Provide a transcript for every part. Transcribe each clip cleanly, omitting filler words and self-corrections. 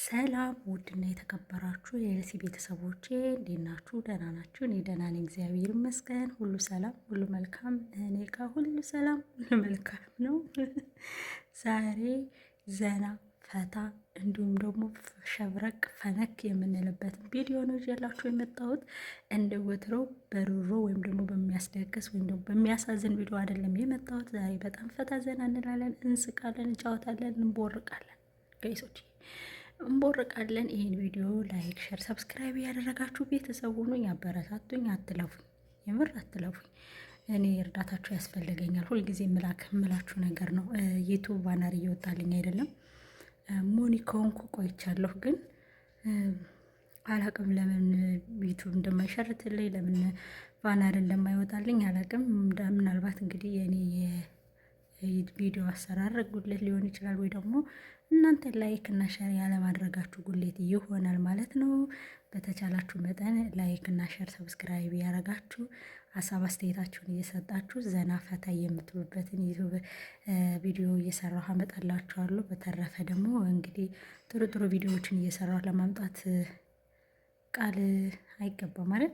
ሰላም ውድና የተከበራችሁ የኤልሲ ቤተሰቦቼ እንዴት ናችሁ? ደህና ናችሁ? እኔ ደህና ነኝ፣ እግዚአብሔር ይመስገን። ሁሉ ሰላም፣ ሁሉ መልካም። እኔ ጋር ሁሉ ሰላም፣ ሁሉ መልካም ነው። ዛሬ ዘና ፈታ እንዲሁም ደግሞ ሸብረቅ ፈነክ የምንልበትን ቪዲዮ ነው ይዤላችሁ የመጣሁት። እንደ ወትሮው በሩሮ ወይም ደግሞ በሚያስደግስ ወይም ደግሞ በሚያሳዝን ቪዲዮ አይደለም የመጣሁት። ዛሬ በጣም ፈታ ዘና እንላለን፣ እንስቃለን፣ እንጫወታለን፣ እንቦርቃለን ጋይሶች እንቦርቃለን። ይህን ቪዲዮ ላይክ፣ ሸር፣ ሰብስክራይብ ያደረጋችሁ ቤተሰብ ሁኑኝ፣ አበረታቱኝ፣ አትለፉኝ፣ የምር አትለፉኝ። እኔ እርዳታችሁ ያስፈልገኛል። ሁልጊዜ የምላችሁ ነገር ነው። ዩቱብ ባነር እየወጣልኝ አይደለም። ሞኒ ከሆንኩ ቆይቻለሁ፣ ግን አላቅም ለምን ዩቱብ እንደማይሸርትልኝ ለምን ባነር እንደማይወጣልኝ አላቅም። ምናልባት እንግዲህ የኔ ቪዲዮ አሰራር ጉድለት ሊሆን ይችላል፣ ወይ ደግሞ እናንተ ላይክ እና ሸር ያለማድረጋችሁ ጉድለት ይሆናል ማለት ነው። በተቻላችሁ መጠን ላይክ እና ሸር ሰብስክራይብ ያደረጋችሁ ሀሳብ አስተያየታችሁን እየሰጣችሁ ዘና ፈታ የምትሉበትን ዩቱብ ቪዲዮ እየሰራሁ አመጣላችኋለሁ። በተረፈ ደግሞ እንግዲህ ጥሩ ጥሩ ቪዲዮዎችን እየሰራሁ ለማምጣት ቃል አይገባም አይደል?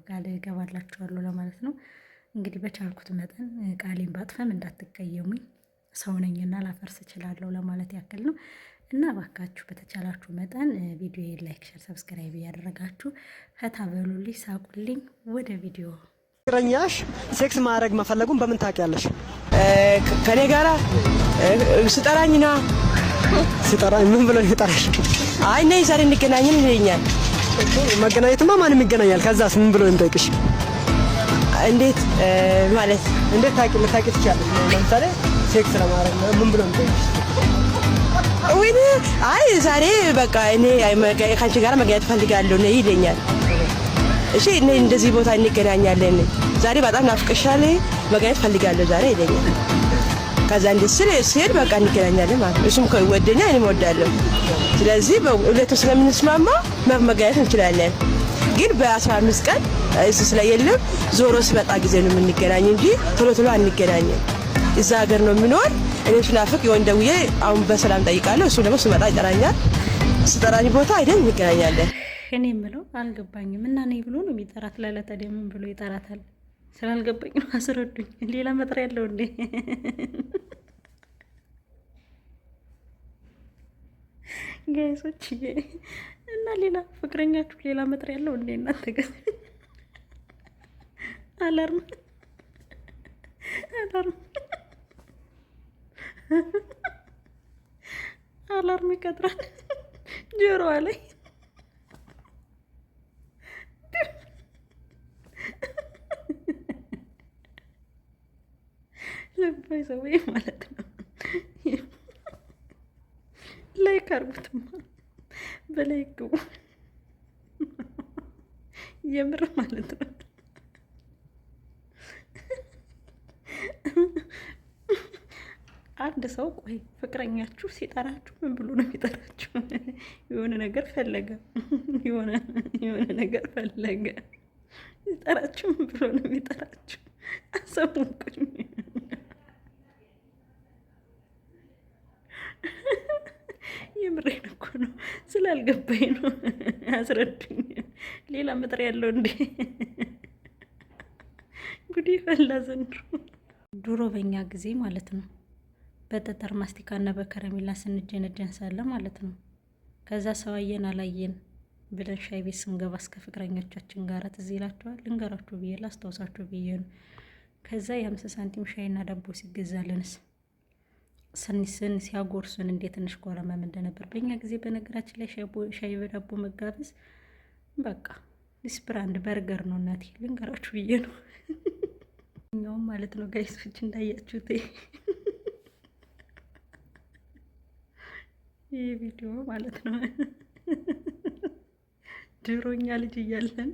ቃል እገባላችኋለሁ ለማለት ነው። እንግዲህ በቻልኩት መጠን ቃሌን ባጥፈም እንዳትቀየሙኝ፣ ሰው ነኝና ላፈርስ እችላለሁ ለማለት ያክል ነው። እና ባካችሁ በተቻላችሁ መጠን ቪዲዮ ላይክ፣ ሸር፣ ሰብስክራይብ እያደረጋችሁ ፈታ በሉልኝ፣ ሳቁልኝ። ወደ ቪዲዮ ፍቅረኛሽ ሴክስ ማድረግ መፈለጉን በምን ታውቂያለሽ? ከኔ ጋራ ስጠራኝና ሲጠራኝ ምን ብሎ ይጠራሽ? አይ ነይ ዛሬ እንገናኝን ይለኛል። መገናኘትማ ማንም ይገናኛል። ከዛስ ምን ብሎ እንጠይቅሽ? እንዴት ማለት እንዴት ልታውቂ ትችያለሽ? ለምሳሌ ሴክስ ለማድረግ ምን ብሎ እንጠይቅሽ? ወይኔ አይ ዛሬ በቃ እኔ ካንቺ ጋር መገናኘት ፈልጋለሁ ነይ ይለኛል። እሺ እኔ እንደዚህ ቦታ እንገናኛለን፣ ዛሬ በጣም ናፍቀሻል፣ መገናኘት ፈልጋለሁ ዛሬ ይለኛል። ከዛ እንደዚህ ሲል በቃ እንገናኛለን ማለት ነው። እሱም ከወደኛ እኔም እወዳለሁ። ስለዚህ በሁለቱ ስለምንስማማ መገናኘት እንችላለን። ግን በ15 ቀን እሱ ስለሌለም ዞሮ ሲመጣ ጊዜ ነው የምንገናኝ እንጂ ቶሎ ቶሎ አንገናኝም። እዛ ሀገር ነው የሚኖር። እኔ ስናፍቅ የሆነ ደውዬ አሁን በሰላም ጠይቃለሁ። እሱ ደግሞ ሲመጣ ይጠራኛል። ስጠራኝ ቦታ አይደል እንገናኛለን። እኔ የምለው አልገባኝም። እና ነይ ብሎ ነው የሚጠራት ለለተደ ምን ብሎ ይጠራታል? ስላልገባኝ ነው፣ አስረዱኝ። ሌላ መጥሪያ ያለው እንዴ? ጋይሶች እና ሌላ ፍቅረኛችሁ ሌላ መጥሪያ ያለው እንዴ? እናንተ ግን አላርም አላርም ይቀጥራል ጆሮዋ ላይ ለባይ ሰው ማለት ነው። ላይክ አርጉትማ፣ በላይክ ግቡ፣ የምር ማለት ነው። አንድ ሰው ቆይ ፍቅረኛችሁ ሲጠራችሁ ምን ብሎ ነው የሚጠራችሁ? የሆነ ነገር ፈለገ፣ የሆነ ነገር ፈለገ ሲጠራችሁ ምን ብሎ ነው የሚጠራችሁ? አሰሙቁኝ። የምሬን እኮ ነው፣ ስላልገባኝ ነው። አስረዱኝ። ሌላ መጥሪያ ያለው እንዴ? ጉዲ ፈላ ዘንድሮ። ድሮ በእኛ ጊዜ ማለት ነው በጠጠር ማስቲካና በከረሜላ ስንጀነጀን ሳለ ማለት ነው። ከዛ ሰው አየን አላየን ብለን ሻይ ቤት ስንገባ እስከ ፍቅረኞቻችን ጋር ትዝ ይላችኋል። ልንገራችሁ ብዬ ላስታውሳችሁ ብዬ ነው። ከዛ የ50 ሳንቲም ሻይና ዳቦ ሲገዛልንስ ስንስን ሲያጎርሱን እንዴት ትንሽ ቆረመም እንደነበር በእኛ ጊዜ። በነገራችን ላይ ሻይ በዳቦ መጋበዝ በቃ ዲስብራንድ በርገር ነው። እናቴ ልንገራችሁ ብዬ ነው። እኛውም ማለት ነው ጋይሶች እንዳያችሁት ይህ ቪዲዮ ማለት ነው ድሮኛ ልጅ እያለን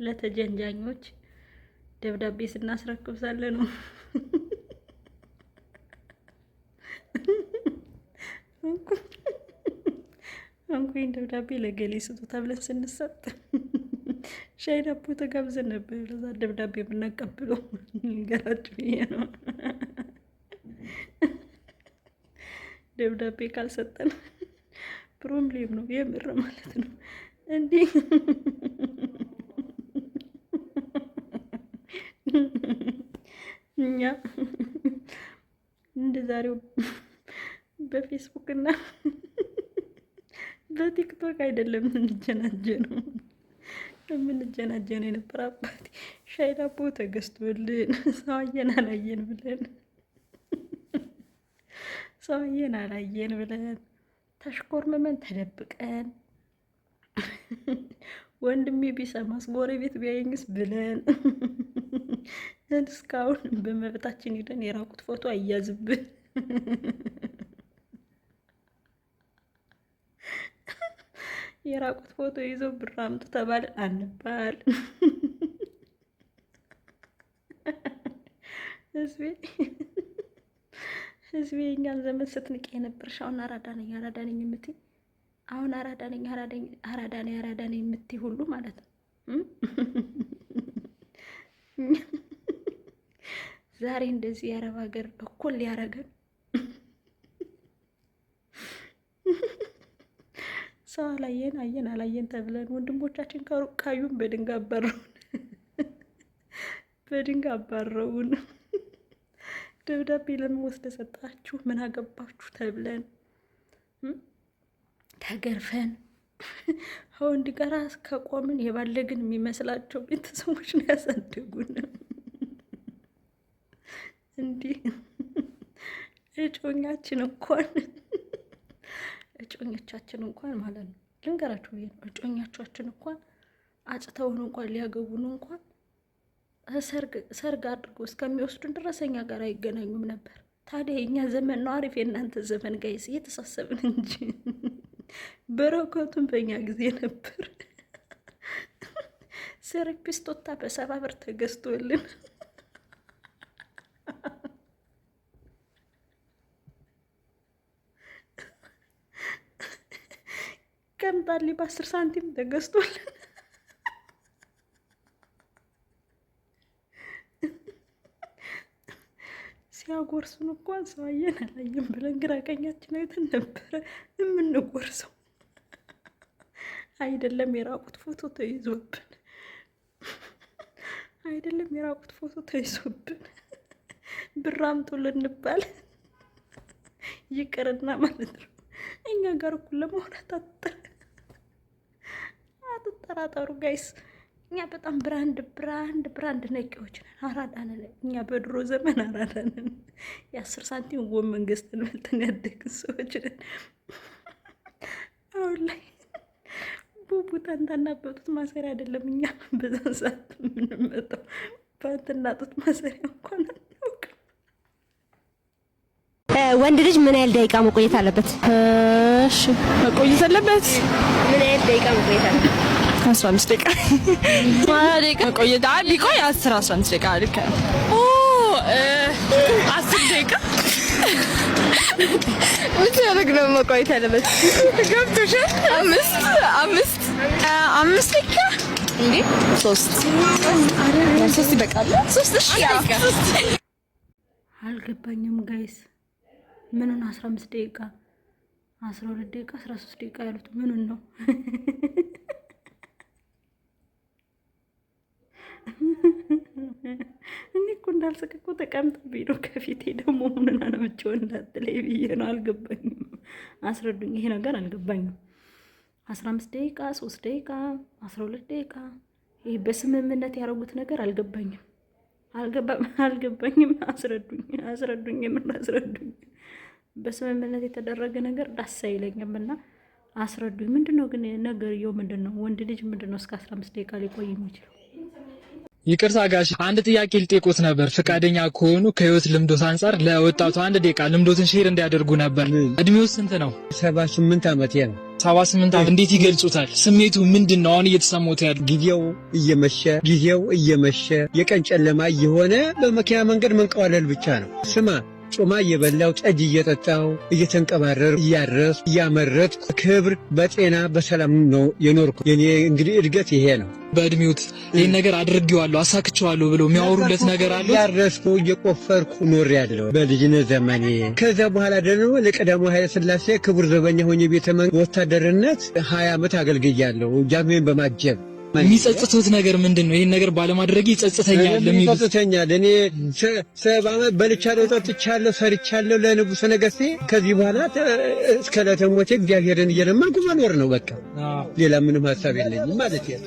ለተጀንጃኞች ደብዳቤ ስናስረክብ ሳለ ነው። እንኳን ደብዳቤ ለገሌ ስጡ ተብለን ስንሰጥ ሻይ ዳቦ ተጋብዘን ነበር። ለዛ ደብዳቤ የምናቀብለው ገራችሁ ይሄ ነው። ደብዳቤ ካልሰጠን ፕሮብሌም ነው የምር ማለት ነው እንዲህ እኛ እንደ ዛሬው በፌስቡክ እና በቲክቶክ አይደለም የምንጀናጀነው የነበር አባቴ ሻይ ዳቦ ተገዝቶልን ሰው አየን አላየን ብለን ተሽኮርመመን ተደብቀን ወንድሜ ቢሰማስ ጎረቤት ቢያየኝስ ብለን እስካሁን በመብታችን ሄደን የራቁት ፎቶ አያዝብን የራቁት ፎቶ ይዞ ብር አምጡ ተባለ አንባል ህዝቤ እኛን ዘመን ስትንቅ የነበርሽ አሁን አራዳ ነኝ የምትይ አሁን አራዳ ነኝ የምትይ ሁሉ ማለት ነው ዛሬ እንደዚህ የአረብ ሀገር እኩል ሊያረገን ሰው አላየን ተብለን ወንድሞቻችን ከሩቅ ካዩን በድንጋይ አባረውን ደብዳቤ ለምን ወስደ ሰጣችሁ ምን አገባችሁ ተብለን ተገርፈን ወንድ ጋር ከቆምን የባለግን የሚመስላቸው ቤተሰቦች ነው ያሳደጉን እንዲህ እጮኛችን እንኳን ማለት ነው ልንገራችሁ እጮኛቻችን እንኳን አጭተውን እንኳን ሊያገቡን እንኳን ሰርግ አድርጎ እስከሚወስዱን ድረስ እኛ ጋር አይገናኙም ነበር። ታዲያ የኛ ዘመን ነው አሪፍ የእናንተ ዘመን ጋይስ እየተሳሰብን እንጂ በረከቱን በእኛ ጊዜ ነበር። ሰርፒስቶታ በ70 ብር ተገዝቶልን ቀምጣሊ በ10 ሳንቲም ተገዝቶልን ሲያጎርሱን እንኳን ሰው አየን አላየን ብለን ግራ ቀኛችን አይተን ነበረ የምንጎርሰው። አይደለም የራቁት ፎቶ ተይዞብን ብር አምጡልን እንባል ይቅርና ማለት ነው እኛ ጋር እኩል ለመሆን አትጠራጠሩ ጋይስ። እኛ በጣም ብራንድ ነቂዎች ነን። አራዳ ነን እኛ በድሮ ዘመን አራዳ ነን። የ10 ሳንቲም ጎመን ገዝተን በልተን ያደግን ሰዎች ነን። አሁን ላይ ቡቡ ታንታና በጡት ማሰሪያ አይደለም እኛ በዛን ሰዓት የምንመጣው ባንትና ጡት ማሰሪያ እንኳን አናውቅም። ወንድ ልጅ ምን ያህል ደቂቃ መቆየት አለበት? እሺ መቆየት አለበት። ምን ያህል ደቂቃ መቆየት አለበት? 15 ደቂቃ መቆየት ቢቆይ 10-15 ደቂቃ ልክ ነው። 10 ደቂቃ ምን ያደርግ ነው መቆየት ያለበት? ገብቶሻል? 5 ደቂቃ እንዴ 3 ይበቃል። 3 እሺ አልገባኝም ጋይስ ምኑን 15 ደቂቃ 12 ደቂቃ 13 ደቂቃ ያሉት ምኑን ነው? እኔ እኮ እንዳልስቅ እኮ ተቀምጦ ቢሮ ከፊቴ ደግሞ ምኑን አለመቸው እንዳትለይ ብዬ ነው። አልገባኝም፣ አስረዱኝ። ይሄ ነገር አልገባኝም። 15 ደቂቃ 3 ደቂቃ 12 ደቂቃ ይሄ በስምምነት ያደረጉት ነገር አልገባኝም። አስረዱኝ፣ የምን አስረዱኝ። በስምምነት የተደረገ ነገር ዳስ አይለኝም እና አስረዱኝ። ምንድነው ግን ነገርየው? ምንድነው ወንድ ልጅ ምንድነው እስከ 15 ደቂቃ ሊቆይ የሚችለው? ይቅርታ ጋሽ አንድ ጥያቄ ልጠይቆት ነበር። ፍቃደኛ ከሆኑ ከህይወት ልምዶት አንጻር ለወጣቱ 1 ደቂቃ ልምዶትን ሼር እንዲያደርጉ ነበር። እድሜው ስንት ነው? 78 ዓመቴ ነው። 78 ዓመት። እንዴት ይገልጹታል? ስሜቱ ምንድነው አሁን እየተሰማዎት ያለው? ጊዜው እየመሸ የቀን ጨለማ እየሆነ በመኪና መንገድ መንቀዋለል ብቻ ነው። ስማ ጮማ እየበላው ጠጅ እየጠጣው እየተንቀባረር እያረስ እያመረት ክብር በጤና በሰላም ነው የኖርኩ። የኔ እንግዲህ እድገት ይሄ ነው። በእድሜውት ይሄን ነገር አድርጌዋለሁ አሳክቼዋለሁ ብለው የሚያወሩለት ነገር አለ? ያረስኩ እየቆፈርኩ ኖር ያለው በልጅነት ዘመኔ። ከዛ በኋላ ደግሞ ለቀዳማዊ ኃይለ ሥላሴ ክቡር ዘበኛ ሆኜ ቤተ መንግስት ወታደርነት 20 ዓመት አገልግያለሁ ጃግሜን በማጀብ። የሚጸጽቱት ነገር ምንድነው? ይሄን ነገር ባለማድረግ ይጸጽተኛል ለሚሉት ይጸጽተኛል። እኔ 70 ዓመት በልቻለሁ፣ ጠጥቻለሁ፣ ሰርቻለሁ ለንጉሠ ነገሥቴ። ከዚህ በኋላ እስከ ለተሞቴ እግዚአብሔርን እየለመንኩ መኖር ነው በቃ። ሌላ ምንም ሐሳብ የለኝም ማለት ነው።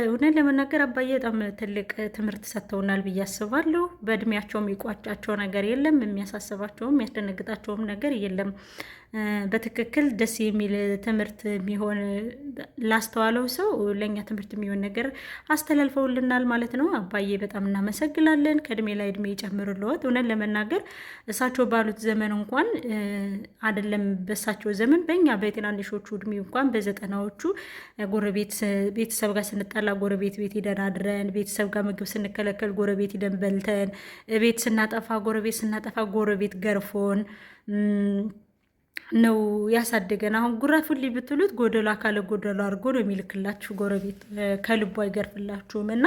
እውነት ለመናገር አባዬ በጣም ትልቅ ትምህርት ሰጥተውናል ብዬ አስባለሁ። በእድሜያቸው የሚቋጫቸው ነገር የለም፣ የሚያሳስባቸውም የሚያስደነግጣቸውም ነገር የለም። በትክክል ደስ የሚል ትምህርት የሚሆን ላስተዋለው ሰው ለእኛ ትምህርት የሚሆን ነገር አስተላልፈውልናል ማለት ነው። አባዬ በጣም እናመሰግናለን። ከእድሜ ላይ እድሜ ይጨምርልዎት። እውነት ለመናገር እሳቸው ባሉት ዘመን እንኳን አይደለም በእሳቸው ዘመን በእኛ በትናንሾቹ እድሜ እንኳን በ90ዎቹ ጎረቤት ቤተሰብ ጋር ስንጣላ ጎረቤት ቤት ሂደን አድረን፣ ቤተሰብ ጋር ምግብ ስንከለከል ጎረቤት ሂደን በልተን፣ ቤት ስናጠፋ ጎረቤት ገርፎን ነው ያሳደገን። አሁን ጉረፉልኝ ብትሉት ጎደሎ አካለ ጎደሎ አድርጎ ነው የሚልክላችሁ። ጎረቤት ከልቡ አይገርፍላችሁም። እና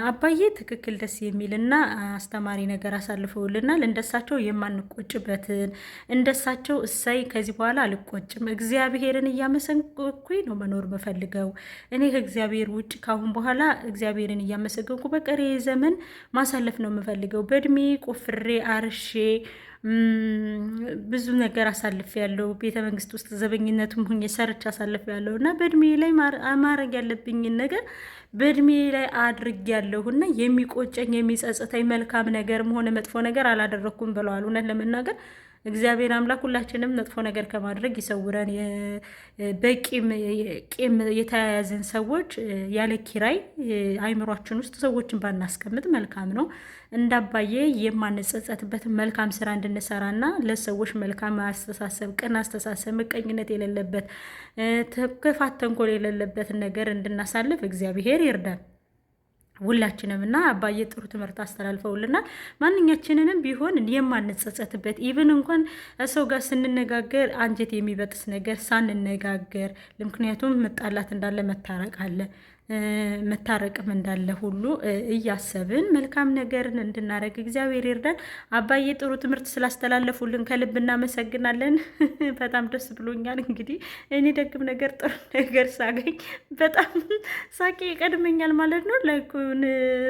አባዬ ትክክል ደስ የሚልና አስተማሪ ነገር አሳልፈውልናል። እንደሳቸው የማንቆጭበትን እንደሳቸው እሰይ ከዚህ በኋላ አልቆጭም፣ እግዚአብሔርን እያመሰገንኩኝ ነው መኖር መፈልገው። እኔ ከእግዚአብሔር ውጭ ካሁን በኋላ እግዚአብሔርን እያመሰገንኩ በቀሪ ዘመን ማሳለፍ ነው የምፈልገው። በእድሜ ቆፍሬ አርሼ ብዙ ነገር አሳልፍ ያለው ቤተ መንግስት ውስጥ ዘበኝነቱም ሁኜ ሰርች አሳልፍ ያለው እና በእድሜ ላይ ማድረግ ያለብኝን ነገር በእድሜ ላይ አድርግ ያለሁና የሚቆጨኝ የሚጸጽተኝ መልካም ነገርም ሆነ መጥፎ ነገር አላደረኩም ብለዋል። እውነት ለመናገር እግዚአብሔር አምላክ ሁላችንም መጥፎ ነገር ከማድረግ ይሰውረን። በቂም የተያያዝን ሰዎች ያለ ኪራይ አይምሯችን ውስጥ ሰዎችን ባናስቀምጥ መልካም ነው። እንዳባዬ የማንጸጸትበትን መልካም ስራ እንድንሰራና ለሰዎች መልካም አስተሳሰብ፣ ቅን አስተሳሰብ፣ ምቀኝነት የሌለበት ክፋት፣ ተንኮል የሌለበትን ነገር እንድናሳልፍ እግዚአብሔር ይርዳን ሁላችንም። እና አባዬ ጥሩ ትምህርት አስተላልፈውልናል። ማንኛችንንም ቢሆን የማንጸጸትበት ኢቭን እንኳን ሰው ጋር ስንነጋገር አንጀት የሚበጥስ ነገር ሳንነጋገር፣ ምክንያቱም መጣላት እንዳለ መታረቅ አለ፣ መታረቅም እንዳለ ሁሉ እያሰብን መልካም ነገርን እንድናደርግ እግዚአብሔር ይርዳን። አባዬ ጥሩ ትምህርት ስላስተላለፉልን ከልብ እናመሰግናለን። በጣም ደስ ብሎኛል። እንግዲህ እኔ ደግም ነገር ጥሩ ነገር ሳገኝ በጣም ሳቄ ይቀድመኛል ማለት ነው። ላይኩን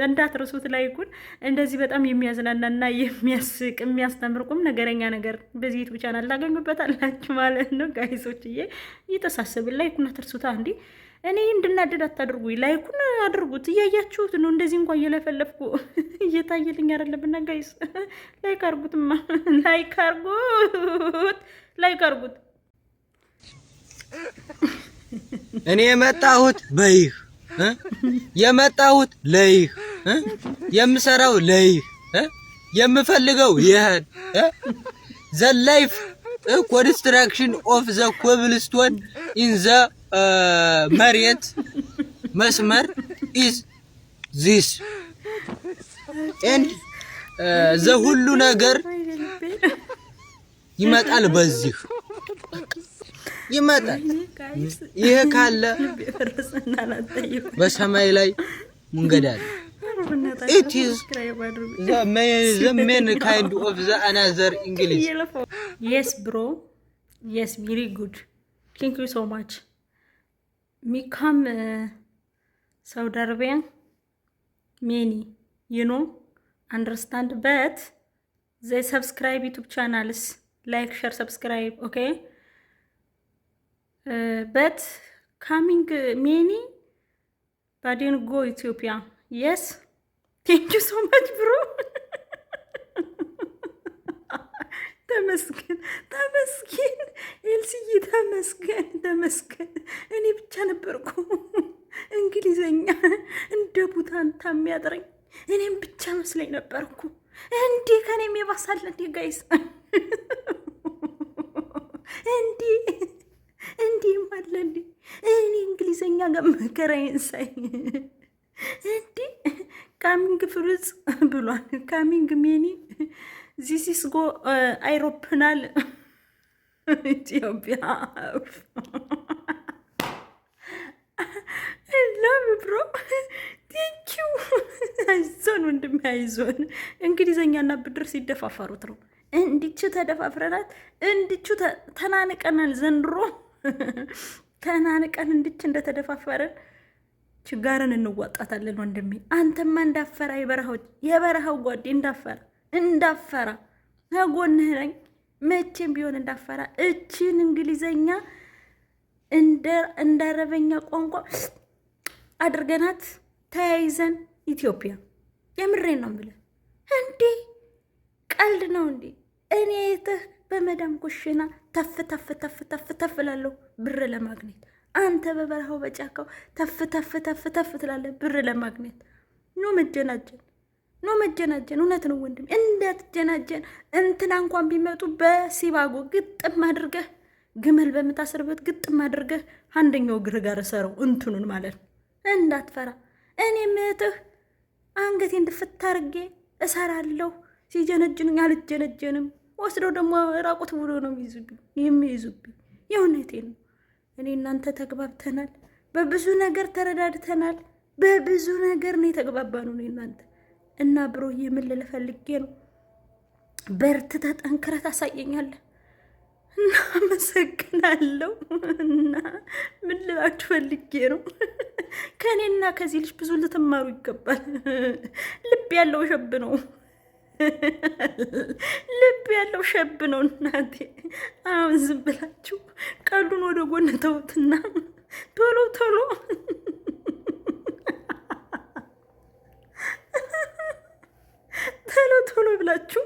እንዳትረሱት። ላይኩን እንደዚህ በጣም የሚያዝናናና የሚያስቅ የሚያስተምር ቁም ነገረኛ ነገር በዚህ ዩቲዩብ ቻናል ታገኙበታላችሁ ማለት ነው። ጋይሶችዬ እየተሳሰብን ላይኩን አትርሱታ። እንዲ እኔ እንድናደድ አታድርጉኝ። ላይኩን አድርጉት። እያያችሁት ነው። እንደዚህ እንኳን እየለፈለፍኩ እየታየልኝ አይደለምና ጋይስ ላይክ አርጉትማ። ላይክ አርጉት። እኔ የመጣሁት በይህ የመጣሁት ለይህ የምሰራው ለይህ የምፈልገው ይሄን ዘ ላይፍ ኮንስትራክሽን ኦፍ ዘ ኮብልስቶን ኢን ዘ መሬት መስመር ኢዝ ዚስ ኤንድ ዘ ሁሉ ነገር ይመጣል በዚህ ይመጣል። ይሄ ካለ በሰማይ ላይ መንገድ አለ። It is the main kind of the another English. Yes, bro. Yes, very good. Thank you so much. Me come Saudi Arabia. Many, you know, understand, but they subscribe YouTube channels, like, share, subscribe, okay? But coming many, but didn't go Ethiopia. Yes. Thank you so much, bro. ተመስገን ኤልሲዬ ተመስገን። እኔ ብቻ ነበርኩ እንግሊዘኛ እንደ ቡታንታ የሚያጥረኝ እኔም ብቻ መስለኝ ነበርኩ። እንዴ ከኔም የባሳለ እንዴ ጋይስ እንዴ ማለ እንዴ እኔ እንግሊዘኛ ጋር መከራዬን ሳይ እንዴ ካሚንግ ፍሩዝ ብሏል። ካሚንግ ሜኒ ዚስ ጎ አይሮፕናል ኢትዮጵያ ላቭ ብሮ ቴንኪው። አይዞን ወንድሜ አይዞን። እንግሊዘኛና ብድር ሲደፋፈሩት ነው። እንዲቹ ተደፋፍረናት፣ እንዲቹ ተናንቀናል። ዘንድሮ ተናንቀን እንዲች እንደተደፋፈረን ችጋርን እንዋጣታለን ወንድሜ። አንተማ እንዳፈራ የበረሃው ጓዴ እንዳፈራ ከጎንህ ነኝ መቼም ቢሆን እንዳፈራ። እችን እንግሊዘኛ እንደ አረበኛ ቋንቋ አድርገናት ተያይዘን ኢትዮጵያ። የምሬን ነው የምልህ። እንዴ ቀልድ ነው እንዴ? እኔ የተህ በመዳም ኩሽና ተፍ ተፍ ተፍ ተፍ ተፍ እላለሁ ብር ለማግኘት። አንተ በበረሃው በጫካው ተፍ ተፍ ተፍ ተፍ ትላለህ ብር ለማግኘት። ኖ መጀናጀን፣ ኖ መጀናጀን። እውነት ነው ወንድም፣ እንዳትጀናጀን። እንትና እንኳን ቢመጡ በሲባጎ ግጥም አድርገህ ግመል በምታስርበት ግጥም አድርገህ አንደኛው እግር ጋር ሰረው እንትኑን ማለት ነው። እንዳትፈራ። እኔ ምትህ አንገቴ እንድፍታ አድርጌ እሰራለሁ። ሲጀነጅኑኝ አልጀነጀንም። ወስደው ደግሞ ራቁት ብሎ ነው የሚይዙብኝ። የእውነቴን ነው። እኔ እናንተ ተግባብተናል። በብዙ ነገር ተረዳድተናል። በብዙ ነገር ነው የተግባባነው እኔ እናንተ እና ብሮ የምልል ፈልጌ ነው። በርትተህ ጠንክረህ ታሳየኛለህ እና አመሰግናለሁ። እና ምን ልላችሁ ፈልጌ ነው፣ ከእኔና ከዚህ ልጅ ብዙ ልትማሩ ይገባል። ልብ ያለው ሸብ ነው፣ ልብ ያለው ሸብ ነው እናቴ። አሁን ዝም ብላችሁ ቀሉን ወደ ጎን ተውትና ቶሎ ቶሎ ቶሎ ቶሎ ብላችሁ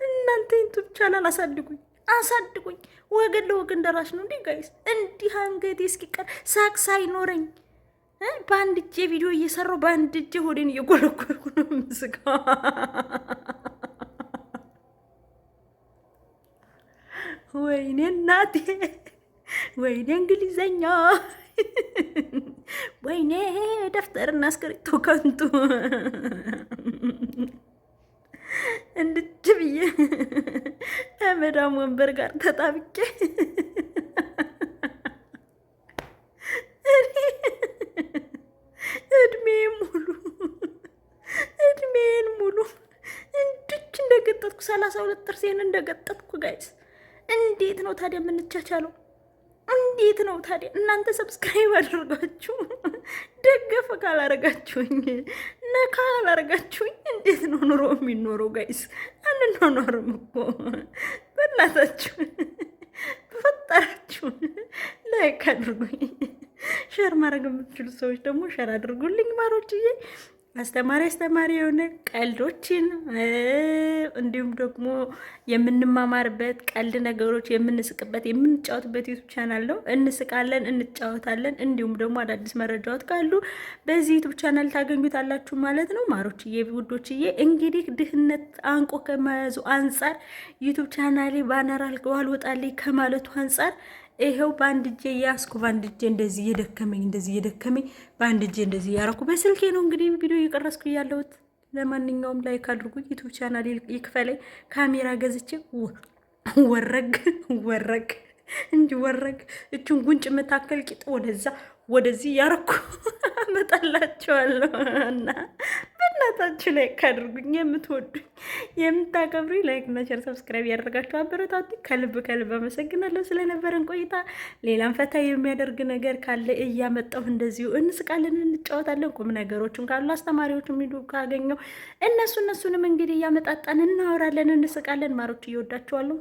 እናንተ ዩቱብ ቻናል አሳድጉኝ። ወገን ለወገን ደራሽ ነው እንዴ ጋይስ? እንዲህ አንገቴ እስኪቀር ሳቅ ሳይኖረኝ በአንድ እጄ ቪዲዮ እየሰራሁ በአንድ እጄ ሆዴን እየጎለጎልኩ ነው የምስቀው። ወይኔ እናቴ፣ ወይኔ እንግሊዘኛ፣ ወይኔ ደፍተርና እስክሪብቶ ከንቱ። እንድች ብዬ ከመዳም ወንበር ጋር ተጣብቄ እድሜን ሙሉ እንድች እንደገጠጥኩ 32 ጥርሴን እንደገጠጥኩ ጋይስ። እንዴት ነው ታዲያ የምንቻቻለው? እንዴት ነው ታዲያ? እናንተ ሰብስክራይብ አድርጋችሁ ደገፈ ካላረጋችሁኝ፣ ነካ ካላረጋችሁኝ እንዴት ነው ኑሮ የሚኖረው ጋይስ? አንኖርም እኮ። በእናታችሁ በፈጠራችሁ ላይክ አድርጉኝ። ሸር ማድረግ የምትችሉ ሰዎች ደግሞ ሸር አድርጉልኝ ማሮችዬ። አስተማሪ የሆነ ቀልዶችን እንዲሁም ደግሞ የምንማማርበት ቀልድ ነገሮች የምንስቅበት የምንጫወትበት ዩቱብ ቻናል ነው። እንስቃለን፣ እንጫወታለን። እንዲሁም ደግሞ አዳዲስ መረጃዎች ካሉ በዚህ ዩቱብ ቻናል ታገኙታላችሁ ማለት ነው ማሮችዬ፣ ውዶችዬ። እንግዲህ ድህነት አንቆ ከመያዙ አንጻር ዩቱብ ቻናሌ ባነር አልወጣልኝ ከማለቱ አንጻር ይሄው በአንድ እጄ ያስኩ፣ በአንድ እጄ እንደዚህ እየደከመኝ በአንድ እጄ እንደዚህ ያረኩ በስልኬ ነው እንግዲህ ቪዲዮ እየቀረስኩ ያለሁት። ለማንኛውም ላይክ አድርጉ፣ ዩቲዩብ ቻናል ይክፈለኝ። ካሜራ ገዝቼ ወረግ እንጂ ወረግ እቹን ጉንጭ መታከል ቂጥ ወደዚህ ያረኩ አመጣላችኋለሁ። እና በእናታችሁ ላይክ አድርጉኝ። የምትወዱኝ የምታከብሩኝ ላይክ እና ሼር ሰብስክራይብ ያደርጋችሁ አበረታቱ። ከልብ አመሰግናለሁ ስለነበረን ቆይታ። ሌላም ፈታ የሚያደርግ ነገር ካለ እያመጣሁ እንደዚሁ እንስቃለን፣ እንጫወታለን። ቁም ነገሮችም ካሉ አስተማሪዎችም ሂዱ ካገኘው እነሱንም እንግዲህ እያመጣጣን እናወራለን፣ እንስቃለን። ማሮች እየወዳችኋለሁ።